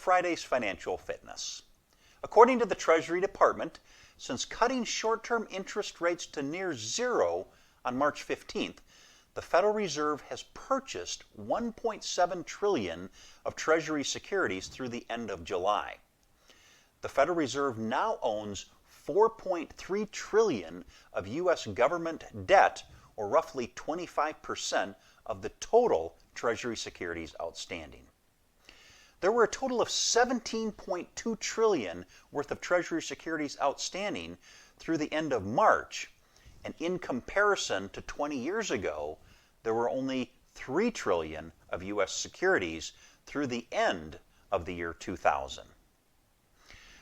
Friday's financial fitness. According to the Treasury Department, since cutting short-term interest rates to near zero on March 15th, the Federal Reserve has purchased $1.7 trillion of Treasury securities through the end of July. The Federal Reserve now owns $4.3 trillion of U.S. government debt, or roughly 25% of the total Treasury securities outstanding. There were a total of $17.2 trillion worth of Treasury securities outstanding through the end of March, and in comparison to 20 years ago, there were only $3 trillion of U.S. securities through the end of the year 2000.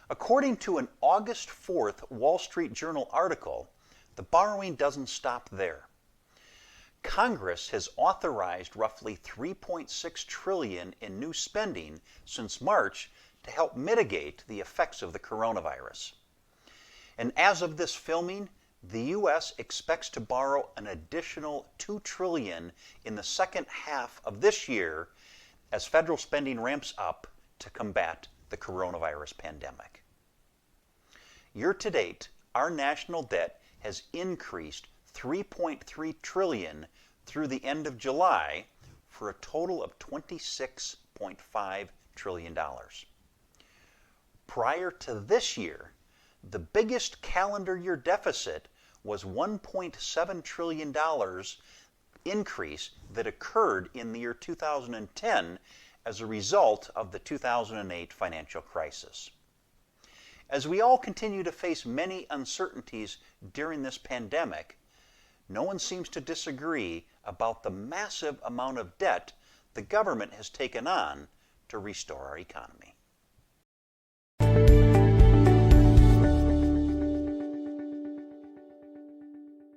According to an August 4th Wall Street Journal article, the borrowing doesn't stop there. Congress has authorized roughly $3.6 trillion in new spending since March to help mitigate the effects of the coronavirus. And as of this filming, the U.S. expects to borrow an additional $2 trillion in the second half of this year as federal spending ramps up to combat the coronavirus pandemic. Year to date, our national debt has increased $3.3 trillion through the end of July for a total of $26.5 trillion. Prior to this year, the biggest calendar year deficit was $1.7 trillion increase that occurred in the year 2010 as a result of the 2008 financial crisis. As we all continue to face many uncertainties during this pandemic, no one seems to disagree about the massive amount of debt the government has taken on to restore our economy.